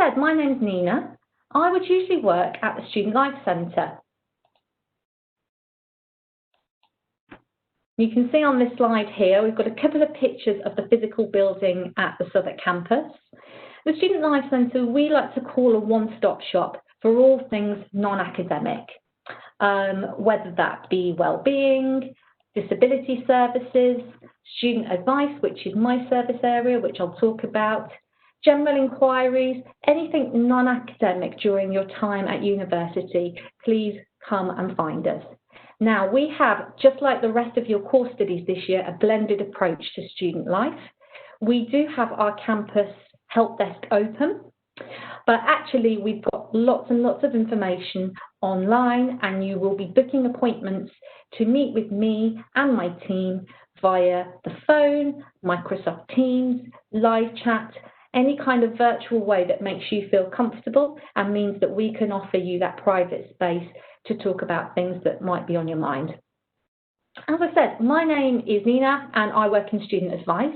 said, my name's Nina. I would usually work at the Student Life Centre. You can see on this slide here, we've got a couple of pictures of the physical building at the Southwark campus. The Student Life Centre, we like to call a one-stop shop for all things non-academic, whether that be wellbeing, disability services, student advice, which is my service area, which I'll talk about, general inquiries, anything non-academic during your time at university, please come and find us. Now, we have, just like the rest of your course studies this year, a blended approach to student life. We do have our campus help desk open, but actually we've got lots and lots of information online, and you will be booking appointments to meet with me and my team via the phone, Microsoft Teams, live chat, any kind of virtual way that makes you feel comfortable and means that we can offer you that private space to talk about things that might be on your mind. As I said, my name is Nina and I work in student advice.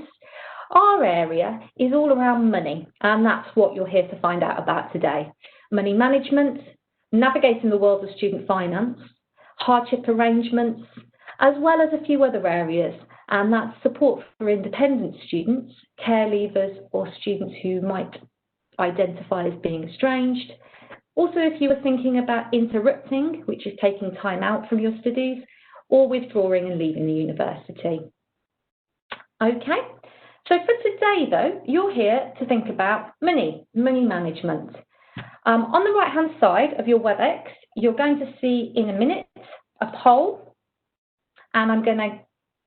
Our area is all around money, and that's what you're here to find out about today. Money management, navigating the world of student finance, hardship arrangements, as well as a few other areas, and that's support for independent students, care leavers, or students who might identify as being estranged. Also, if you were thinking about interrupting, which is taking time out from your studies, or withdrawing and leaving the university. Okay, so for today though, you're here to think about money management. On the right-hand side of your WebEx, you're going to see in a minute a poll, and I'm going to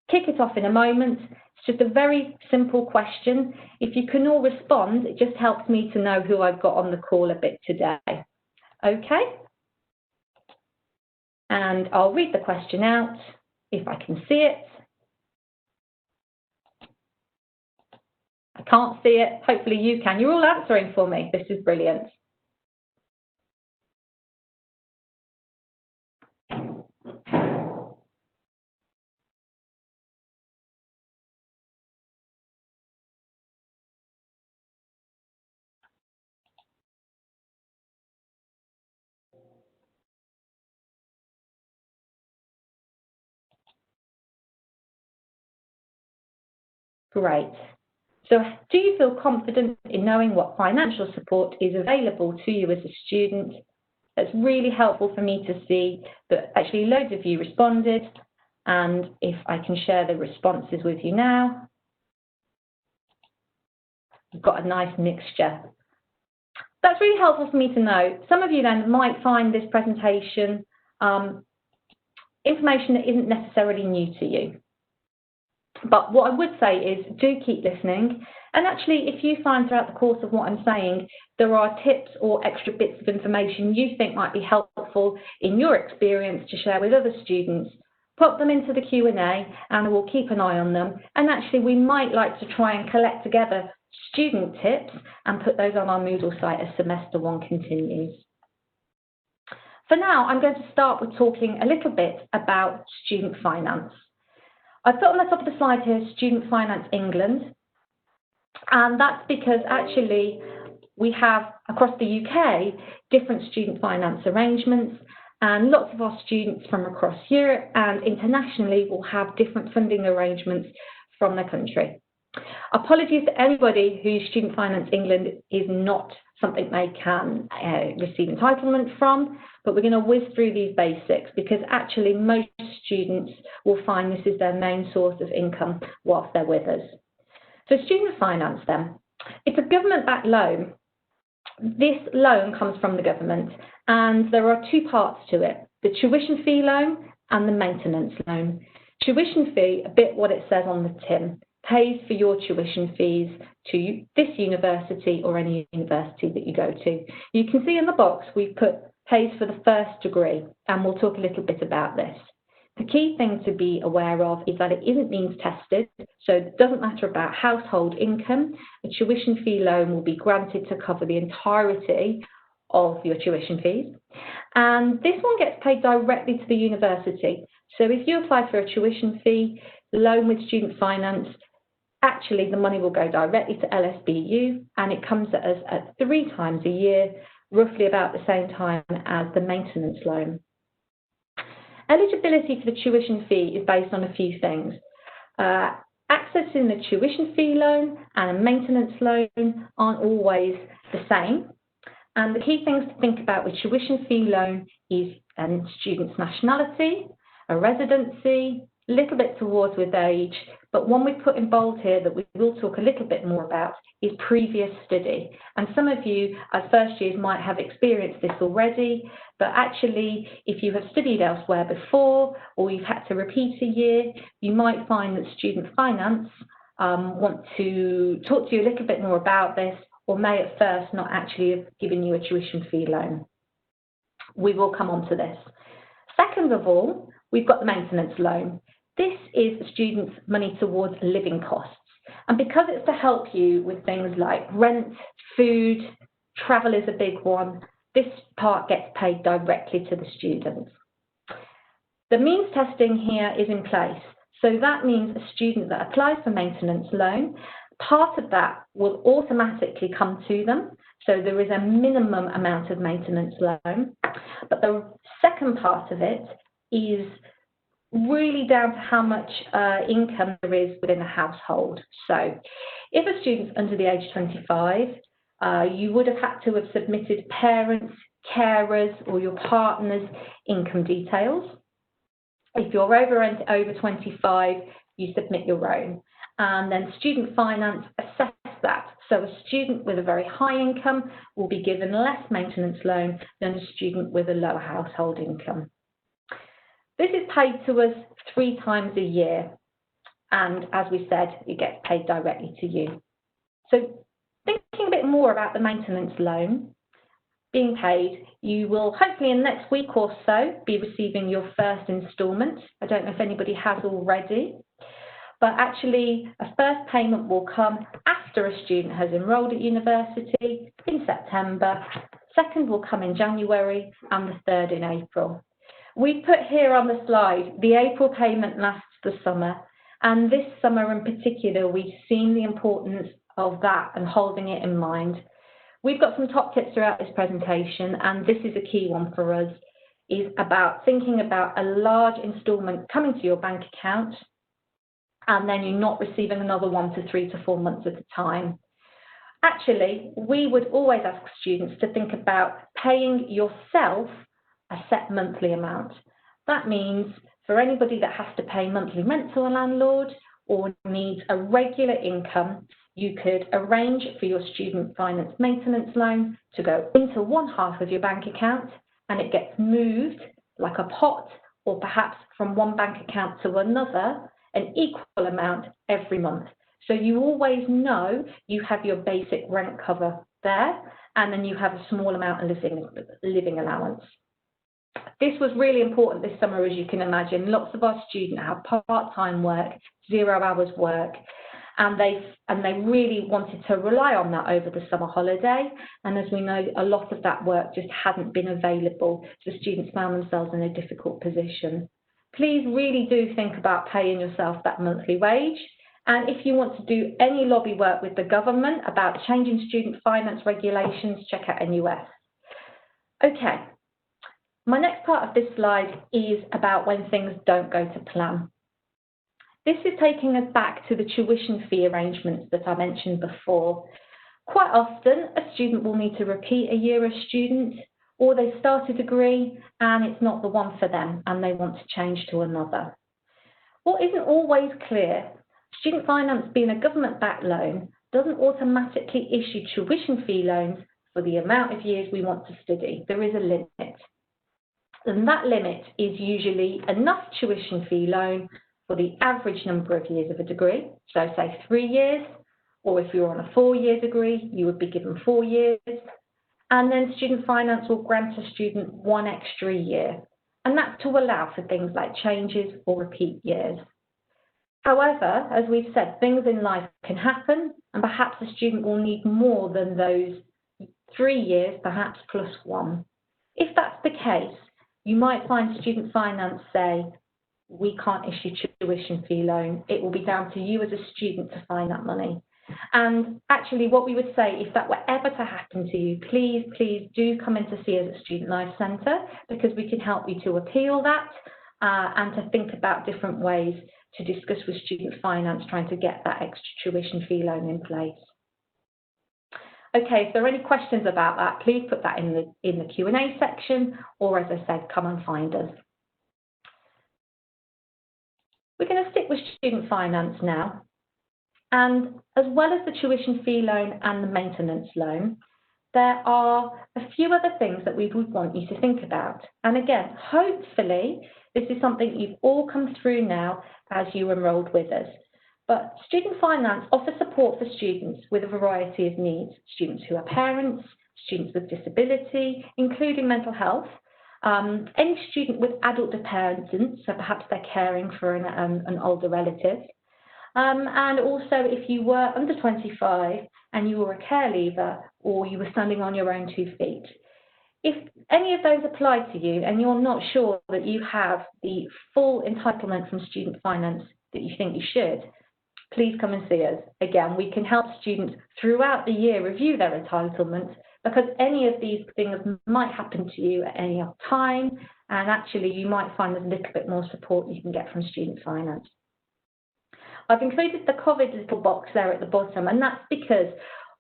kick it off in a moment. It's just a very simple question. If you can all respond, it just helps me to know who I've got on the call a bit today. Okay? And I'll read the question out if I can see it. I can't see it. Hopefully you can. You're all answering for me. This is brilliant. Great. So do you feel confident in knowing what financial support is available to you as a student? That's really helpful for me to see that actually loads of you responded, and if I can share the responses with you now. We've got a nice mixture. That's really helpful for me to know. Some of you then might find this presentation information that isn't necessarily new to you. But what I would say is do keep listening. And actually, if you find throughout the course of what I'm saying, there are tips or extra bits of information you think might be helpful in your experience to share with other students, pop them into the Q&A and we'll keep an eye on them. And actually, we might like to try and collect together student tips and put those on our Moodle site as semester one continues. For now, I'm going to start with talking a little bit about student finance. I've put on the top of the slide here, Student Finance England, and that's because actually we have, across the UK, different student finance arrangements, and lots of our students from across Europe and internationally will have different funding arrangements from their country. Apologies to anybody whose Student Finance England is not something they can receive entitlement from, but we're going to whiz through these basics because actually most students will find this is their main source of income whilst they're with us. So student finance then, it's a government-backed loan. This loan comes from the government and there are two parts to it, the tuition fee loan and the maintenance loan. Tuition fee, a bit what it says on the tin, pays for your tuition fees to this university or any university that you go to. You can see in the box we've put pays for the first degree, and we'll talk a little bit about this. The key thing to be aware of is that it isn't means tested, so it doesn't matter about household income. A tuition fee loan will be granted to cover the entirety of your tuition fees. And this one gets paid directly to the university. So if you apply for a tuition fee loan with student finance, actually the money will go directly to LSBU, and it comes at us at 3 times a year, roughly about the same time as the maintenance loan. Eligibility for the tuition fee is based on a few things. Accessing the tuition fee loan and a maintenance loan aren't always the same. And the key things to think about with tuition fee loan is a student's nationality, a residency, a little bit towards with age, but one we put in bold here that we will talk a little bit more about is previous study. And some of you as first years might have experienced this already, but actually if you have studied elsewhere before or you've had to repeat a year, you might find that Student Finance want to talk to you a little bit more about this, or may at first not actually have given you a tuition fee loan. We will come on to this. Second of all, we've got the maintenance loan. This is a student's money towards living costs. And because it's to help you with things like rent, food, travel is a big one, this part gets paid directly to the student. The means testing here is in place. So that means a student that applies for maintenance loan, part of that will automatically come to them. So there is a minimum amount of maintenance loan. But the second part of it is really down to how much income there is within a household. So if a student's under the age of 25, you would have had to have submitted parents, carers, or your partner's income details. If you're over 25, you submit your own. And then Student Finance assess that. So a student with a very high income will be given less maintenance loan than a student with a lower household income. This is paid to us 3 times a year, and as we said, it gets paid directly to you. So thinking a bit more about the maintenance loan being paid, you will hopefully in the next week or so be receiving your first instalment. I don't know if anybody has already, but actually a first payment will come after a student has enrolled at university in September, second will come in January, and the third in April. We put here on the slide, the April payment lasts the summer, and this summer in particular, we've seen the importance of that and holding it in mind. We've got some top tips throughout this presentation, and this is a key one for us, is about thinking about a large instalment coming to your bank account, and then you're not receiving another 1 to 3 to 4 months at a time. Actually, we would always ask students to think about paying yourself a set monthly amount. That means for anybody that has to pay monthly rent to a landlord or needs a regular income, you could arrange for your Student Finance maintenance loan to go into one half of your bank account, and it gets moved like a pot, or perhaps from one bank account to another, an equal amount every month. So you always know you have your basic rent cover there, and then you have a small amount of living allowance. This was really important this summer, as you can imagine. Lots of our students have part-time work, 0 hours work, and they really wanted to rely on that over the summer holiday. And as we know, a lot of that work just hadn't been available, so students found themselves in a difficult position. Please really do think about paying yourself that monthly wage. And if you want to do any lobby work with the government about changing student finance regulations, check out NUS. Okay. My next part of this slide is about when things don't go to plan. This is taking us back to the tuition fee arrangements that I mentioned before. Quite often, a student will need to repeat a year as student, or they start a degree and it's not the one for them and they want to change to another. What isn't always clear, Student Finance being a government-backed loan doesn't automatically issue tuition fee loans for the amount of years we want to study. There is a limit. And that limit is usually enough tuition fee loan for the average number of years of a degree. So say 3 years, or if you're on a 4-year degree, you would be given 4 years. And then Student Finance will grant a student 1 extra year. And that's to allow for things like changes or repeat years. However, as we've said, things in life can happen, and perhaps a student will need more than those 3 years, perhaps plus 1. If that's the case, you might find Student Finance say, we can't issue tuition fee loan. It will be down to you as a student to find that money. And actually what we would say, if that were ever to happen to you, please do come in to see us at Student Life Centre, because we can help you to appeal that and to think about different ways to discuss with student finance, trying to get that extra tuition fee loan in place. Okay, if there are any questions about that, please put that in the Q&A section, or as I said, come and find us. We're going to stick with student finance now. And as well as the tuition fee loan and the maintenance loan, there are a few other things that we would want you to think about. And again, hopefully, this is something you've all come through now as you enrolled with us. But student finance offers support for students with a variety of needs, students who are parents, students with disability, including mental health, any student with adult dependents, so perhaps they're caring for an older relative, and also if you were under 25 and you were a care leaver or you were standing on your own 2 feet. If any of those apply to you and you're not sure that you have the full entitlement from student finance that you think you should, please come and see us. Again, we can help students throughout the year review their entitlements, because any of these things might happen to you at any other time, and actually you might find there's a little bit more support you can get from student finance. I've included the COVID little box there at the bottom, and that's because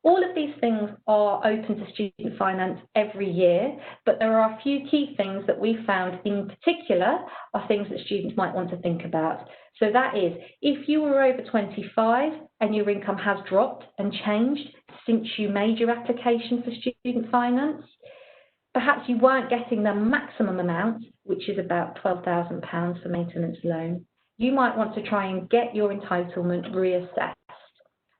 all of these things are open to student finance every year, but there are a few key things that we found in particular are things that students might want to think about. So that is, if you were over 25 and your income has dropped and changed since you made your application for student finance, perhaps you weren't getting the maximum amount, which is about £12,000 for maintenance loan, you might want to try and get your entitlement reassessed.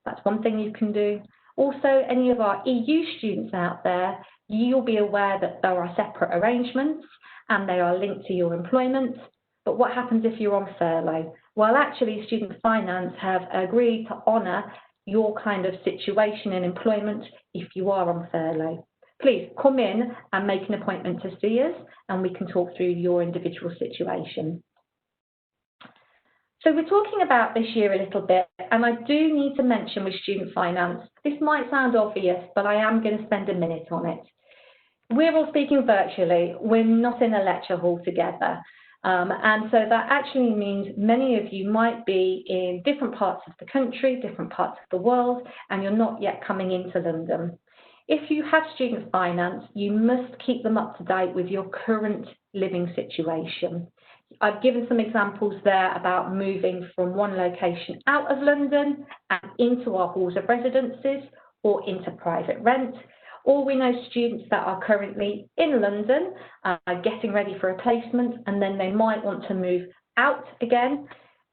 That's one thing you can do. Also, any of our EU students out there, you'll be aware that there are separate arrangements and they are linked to your employment. But what happens if you're on furlough? Well, actually, student finance have agreed to honour your kind of situation in employment if you are on furlough. Please come in and make an appointment to see us, and we can talk through your individual situation. So we're talking about this year a little bit, and I do need to mention with student finance, this might sound obvious, but I am going to spend a minute on it. We're all speaking virtually. We're not in a lecture hall together. And so that actually means many of you might be in different parts of the country, different parts of the world, and you're not yet coming into London. If you have student finance, you must keep them up to date with your current living situation. I've given some examples there about moving from one location out of London and into our halls of residences or into private rent. Or we know students that are currently in London getting ready for a placement, and then they might want to move out again.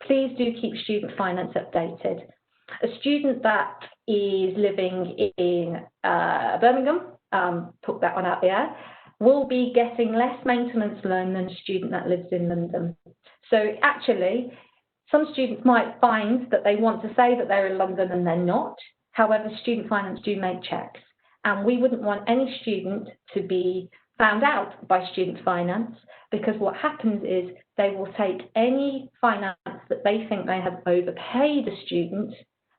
Please do keep student finance updated. A student that is living in Birmingham, put that one out there, will be getting less maintenance loan than a student that lives in London. So actually, some students might find that they want to say that they're in London and they're not. However, student finance do make checks. And we wouldn't want any student to be found out by student finance, because what happens is they will take any finance that they think they have overpaid a student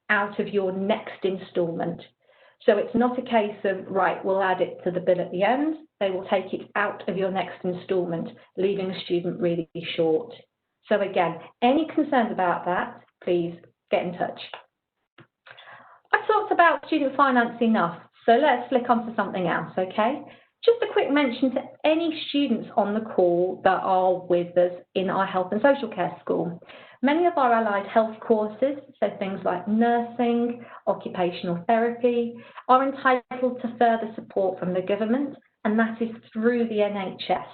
out of your next instalment. So it's not a case of, right, we'll add it to the bill at the end. They will take it out of your next instalment, leaving a student really short. So again, any concerns about that, please get in touch. I've talked about student finance enough, so let's flick on to something else, okay? Just a quick mention to any students on the call that are with us in our health and social care school. Many of our allied health courses, so things like nursing, occupational therapy, are entitled to further support from the government, and that is through the NHS.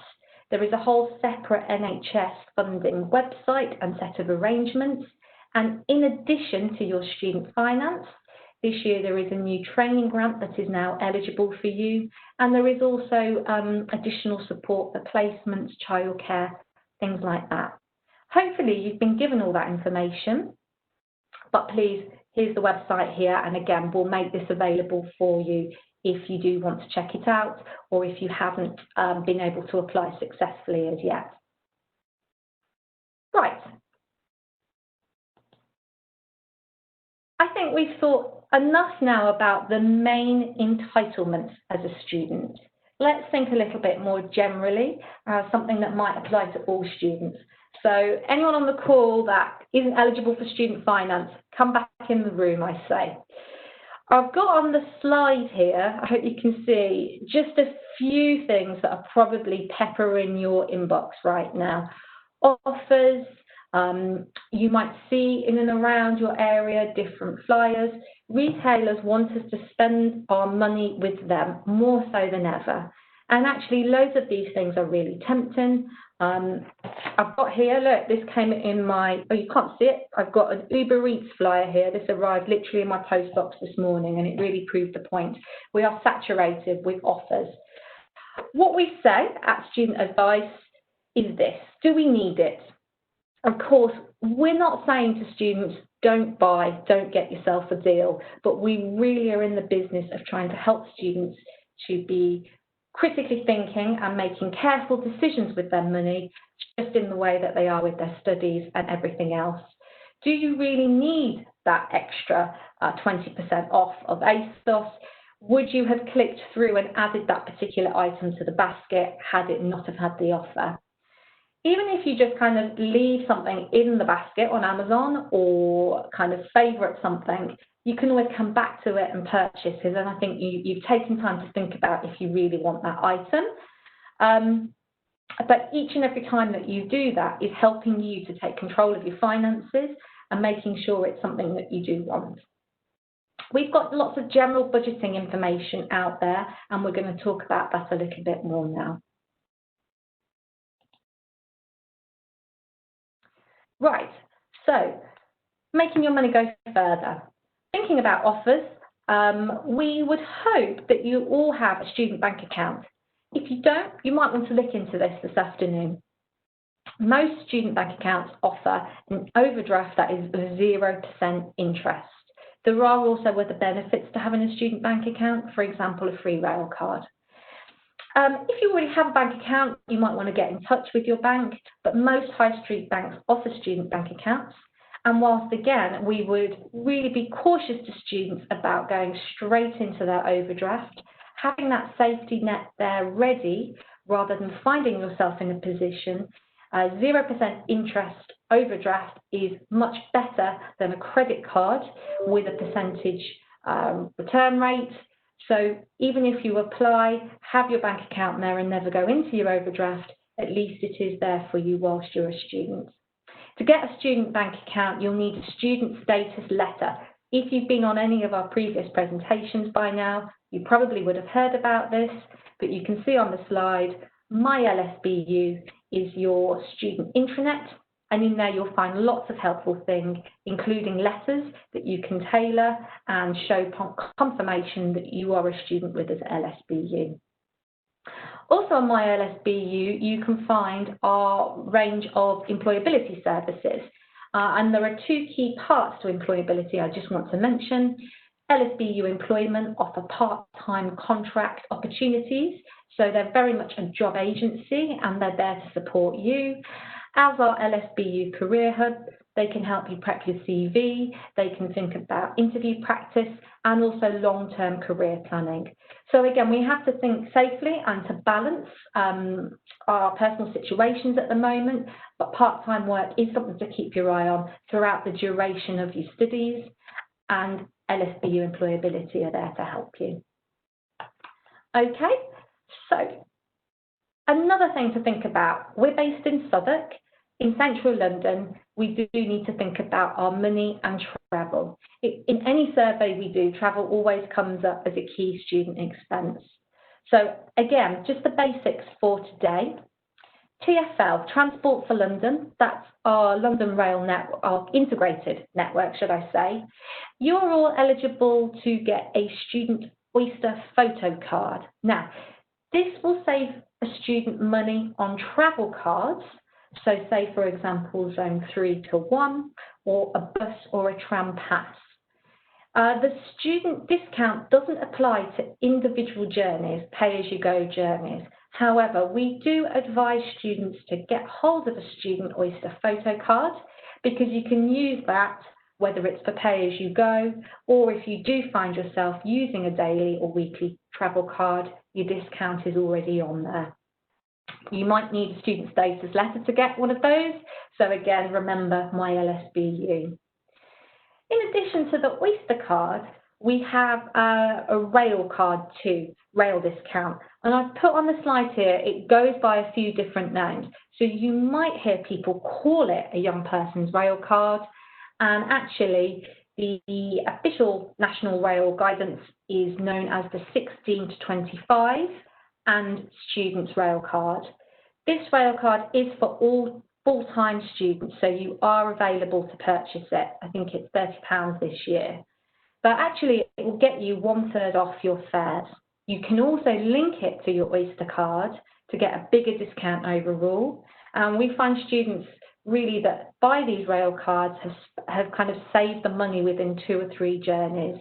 There is a whole separate NHS funding website and set of arrangements, and in addition to your student finance, this year there is a new training grant that is now eligible for you, and there is also additional support for placements, childcare, things like that. Hopefully you've been given all that information, but please, here's the website here, and again, we'll make this available for you if you do want to check it out, or if you haven't been able to apply successfully as yet. Right, I think we've thought enough now about the main entitlements as a student. Let's think a little bit more generally, something that might apply to all students. So anyone on the call that isn't eligible for student finance, come back in the room, I say. I've got on the slide here, I hope you can see, just a few things that are probably peppering your inbox right now. Offers, you might see in and around your area different flyers. Retailers want us to spend our money with them more so than ever. And actually, loads of these things are really tempting. I've got here, look, this came in my, oh, you can't see it. I've got an Uber Eats flyer here. This arrived literally in my post box this morning, and it really proved the point. We are saturated with offers. What we say at Student Advice is this: do we need it? Of course, we're not saying to students, don't buy, don't get yourself a deal, but we really are in the business of trying to help students to be critically thinking and making careful decisions with their money, just in the way that they are with their studies and everything else. Do you really need that extra 20% off of ASOS? Would you have clicked through and added that particular item to the basket had it not have had the offer? Even if you just kind of leave something in the basket on Amazon or kind of favourite something, you can always come back to it and purchase it. And I think you've taken time to think about if you really want that item. But each and every time that you do that is helping you to take control of your finances and making sure it's something that you do want. We've got lots of general budgeting information out there, and we're going to talk about that a little bit more now. Right, so making your money go further. Thinking about offers, we would hope that you all have a student bank account. If you don't, you might want to look into this afternoon. Most student bank accounts offer an overdraft that is 0% interest. There are also other benefits to having a student bank account, for example, a free rail card. If you already have a bank account, you might want to get in touch with your bank, but most high street banks offer student bank accounts. And whilst, again, we would really be cautious to students about going straight into their overdraft, having that safety net there ready, rather than finding yourself in a position, 0% interest overdraft is much better than a credit card with a percentage return rate. So even if you apply, have your bank account there and never go into your overdraft, at least it is there for you whilst you're a student. To get a student bank account, you'll need a student status letter. If you've been on any of our previous presentations by now, you probably would have heard about this, but you can see on the slide, My LSBU is your student intranet, and in there you'll find lots of helpful things, including letters that you can tailor and show confirmation that you are a student with us at LSBU. Also on My LSBU, you can find our range of employability services. And there are two key parts to employability I just want to mention. LSBU Employment offer part-time contract opportunities, so they're very much a job agency and they're there to support you. As our LSBU Career Hub, they can help you prep your CV, they can think about interview practice and also long-term career planning. So again, we have to think safely and to balance our personal situations at the moment, but part-time work is something to keep your eye on throughout the duration of your studies, and LSBU Employability are there to help you. Okay, so another thing to think about, we're based in Southwark. In central London, we do need to think about our money and travel. In any survey we do, travel always comes up as a key student expense. So again, just the basics for today. TfL, Transport for London, that's our London Rail network, our integrated network, should I say. You're all eligible to get a student Oyster photo card. Now, this will save a student money on travel cards. So say, for example, Zone 3 to 1, or a bus or a tram pass. The student discount doesn't apply to individual journeys, pay-as-you-go journeys. However, we do advise students to get hold of a student Oyster photo card because you can use that whether it's for pay-as-you-go, or if you do find yourself using a daily or weekly travel card, your discount is already on there. You might need a student status letter to get one of those, so again, remember My LSBU. In addition to the Oyster card, we have a rail card too, rail discount. And I've put on the slide here, it goes by a few different names. So you might hear people call it a young person's rail card, and actually the official national rail guidance is known as the 16 to 25 and students rail card. This rail card is for all full-time students, so you are available to purchase it. I think it's £30 this year. But actually, it will get you 1/3 off your fares. You can also link it to your Oyster card to get a bigger discount overall. And we find students really that buy these rail cards have kind of saved the money within 2 or 3 journeys.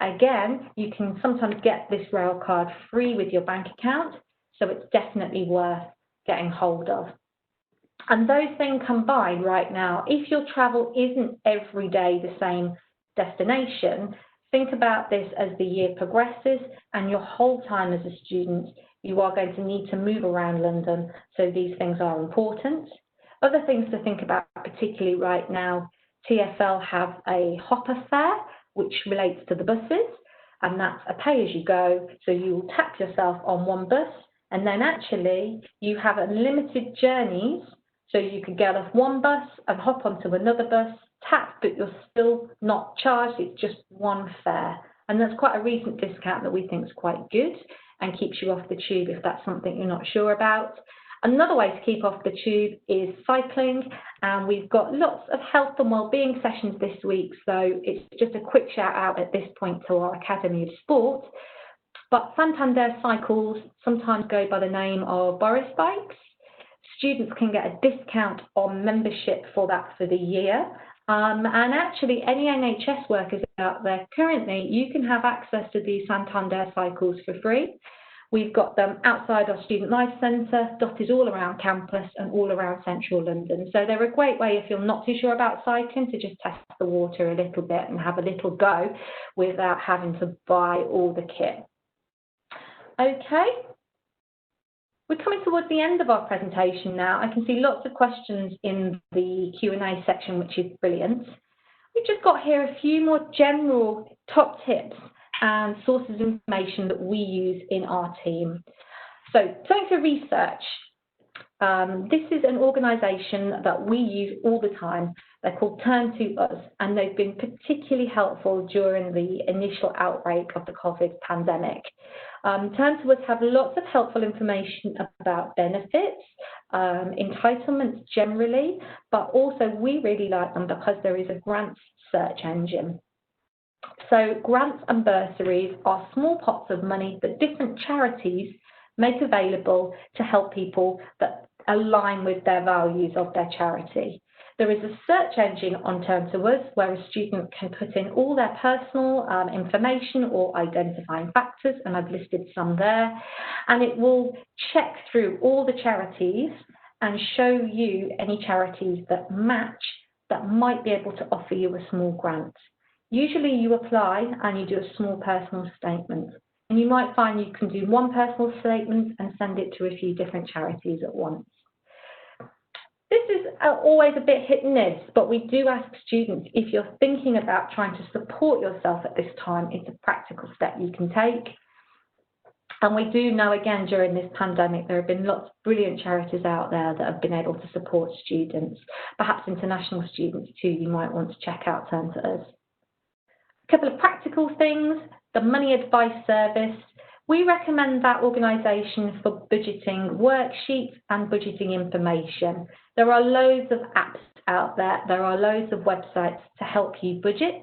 Again, you can sometimes get this rail card free with your bank account, so it's definitely worth getting hold of. And those things combined right now, if your travel isn't every day the same destination, think about this as the year progresses and your whole time as a student, you are going to need to move around London, so these things are important. Other things to think about, particularly right now, TfL have a hopper fare, which relates to the buses, and that's a pay-as-you-go, so you will tap yourself on one bus, and then actually you have unlimited journeys, so you could get off one bus and hop onto another bus, tap, but you're still not charged, it's just one fare. And that's quite a recent discount that we think is quite good and keeps you off the tube if that's something you're not sure about. Another way to keep off the tube is cycling, and we've got lots of health and wellbeing sessions this week, so it's just a quick shout out at this point to our Academy of Sport. But Santander cycles sometimes go by the name of Boris bikes. Students can get a discount on membership for that for the year. And actually, any NHS workers out there currently, you can have access to these Santander cycles for free. We've got them outside our Student Life Centre, dotted all around campus and all around central London. So they're a great way, if you're not too sure about cycling, to just test the water a little bit and have a little go without having to buy all the kit. Okay. We're coming towards the end of our presentation now. I can see lots of questions in the Q&A section, which is brilliant. We've just got here a few more general top tips and sources of information that we use in our team. So turning to research, this is an organisation that we use all the time. They're called Turn to Us, and they've been particularly helpful during the initial outbreak of the COVID pandemic. Turn to Us have lots of helpful information about benefits, entitlements generally, but also we really like them because there is a grants search engine. So grants and bursaries are small pots of money that different charities make available to help people that align with their values of their charity. There is a search engine on Turn to Us where a student can put in all their personal information or identifying factors, and I've listed some there, and it will check through all the charities and show you any charities that match that might be able to offer you a small grant. Usually you apply and you do a small personal statement, and you might find you can do one personal statement and send it to a few different charities at once. This is always a bit hit and miss, but we do ask students, if you're thinking about trying to support yourself at this time, it's a practical step you can take. And we do know, again, during this pandemic, there have been lots of brilliant charities out there that have been able to support students, perhaps international students too. You might want to check out Turn to Us. A couple of practical things, the Money Advice Service. We recommend that organisation for budgeting worksheets and budgeting information. There are loads of apps out there. There are loads of websites to help you budget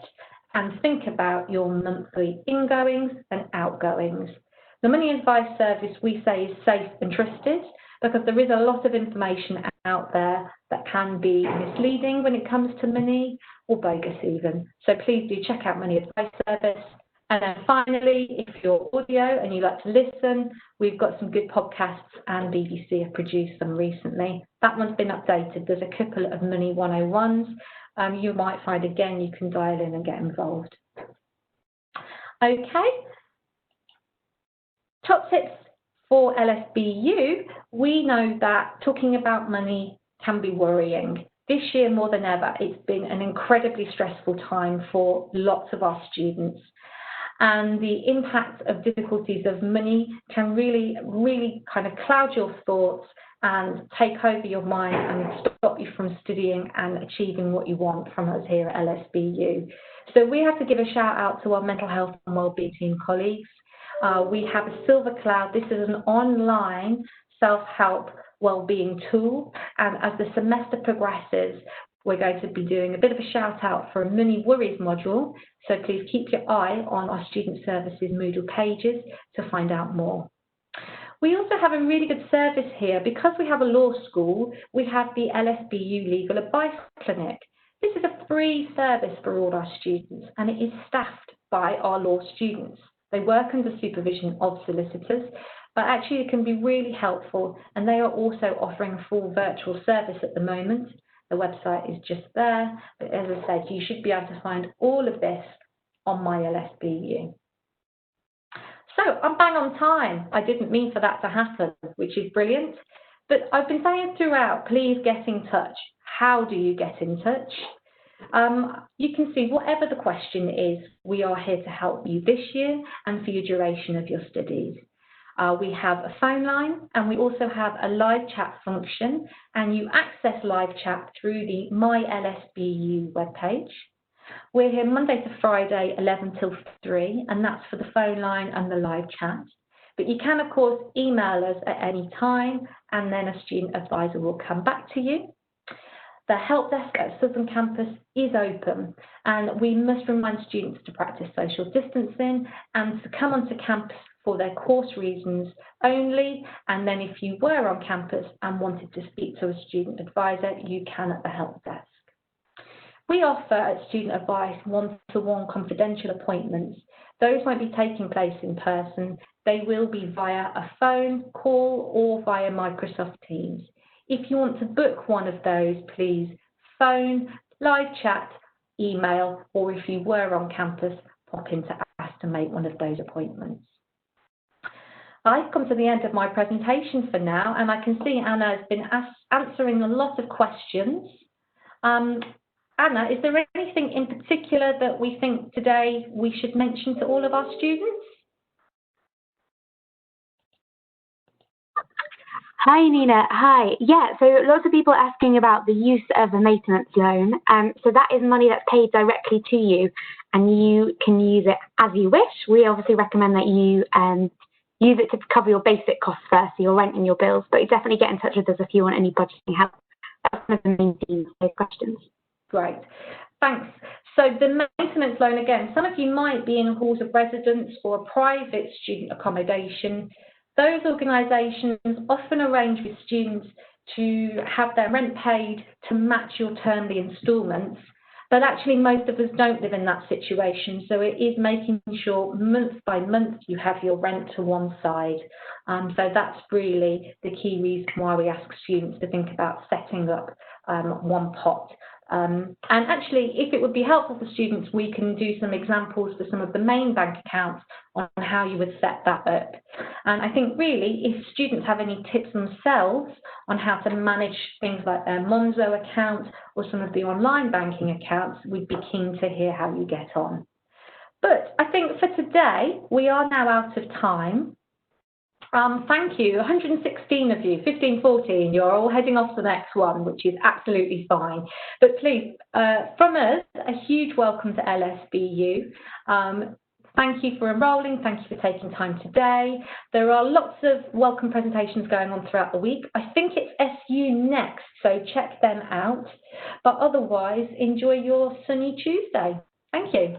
and think about your monthly ingoings and outgoings. The Money Advice Service, we say, is safe and trusted because there is a lot of information out there that can be misleading when it comes to money or bogus even. So please do check out Money Advice Service. And then finally, if you're audio and you like to listen, we've got some good podcasts, and BBC have produced some recently. That one's been updated. There's a couple of Money 101s. You might find, again, you can dial in and get involved. Okay. Top tips for LSBU. We know that talking about money can be worrying. This year, more than ever, it's been an incredibly stressful time for lots of our students. And the impact of difficulties of money can really kind of cloud your thoughts and take over your mind and stop you from studying and achieving what you want from us here at LSBU. So we have to give a shout out to our mental health and wellbeing team colleagues. We have a Silver Cloud. This is an online self-help wellbeing tool, and as the semester progresses, we're going to be doing a bit of a shout out for a Money Worries module, so please keep your eye on our Student Services Moodle pages to find out more. We also have a really good service here. Because we have a law school, we have the LSBU Legal Advice Clinic. This is a free service for all our students, and it is staffed by our law students. They work under supervision of solicitors, but actually it can be really helpful, and they are also offering a full virtual service at the moment. The website is just there, but as I said, you should be able to find all of this on My LSBU. So I'm bang on time. I didn't mean for that to happen, which is brilliant. But I've been saying throughout, please get in touch. How do you get in touch? You can see whatever the question is, we are here to help you this year and for your duration of your studies. We have a phone line, and we also have a live chat function, and you access live chat through the My LSBU webpage. We're here Monday to Friday, 11 till 3, and that's for the phone line and the live chat. But you can, of course, email us at any time, and then a student advisor will come back to you. The help desk at Southern Campus is open, and we must remind students to practice social distancing and to come onto campus for their course reasons only. And then if you were on campus and wanted to speak to a student advisor, you can at the help desk. We offer at Student Advice one-to-one confidential appointments. Those won't be taking place in person. They will be via a phone call or via Microsoft Teams. If you want to book one of those, please phone, live chat, email, or if you were on campus, pop into us to make one of those appointments. I've come to the end of my presentation for now, and I can see Anna has been answering a lot of questions. Anna, is there anything in particular that we think today we should mention to all of our students? Hi, Nina. Hi. Yeah, so lots of people asking about the use of a maintenance loan. So that is money that's paid directly to you, and you can use it as you wish. We obviously recommend that you use it to cover your basic costs first, so your rent and your bills, but you definitely get in touch with us if you want any budgeting help. That's one of the main themes of those questions. Great. Thanks. So the maintenance loan, again, some of you might be in halls of residence or a private student accommodation. Those organisations often arrange with students to have their rent paid to match your termly instalments, but actually most of us don't live in that situation, so it is making sure month by month you have your rent to one side. So that's really the key reason why we ask students to think about setting up one pot. And actually, if it would be helpful for students, we can do some examples for some of the main bank accounts on how you would set that up. And I think really, if students have any tips themselves on how to manage things like their Monzo account or some of the online banking accounts, we'd be keen to hear how you get on. But I think for today, we are now out of time. Thank you, 116 of you, 15, 14, you're all heading off to the next one, which is absolutely fine. But please, from us, a huge welcome to LSBU. Thank you for enrolling, thank you for taking time today. There are lots of welcome presentations going on throughout the week. I think it's SU next, so check them out. But otherwise, enjoy your sunny Tuesday. Thank you.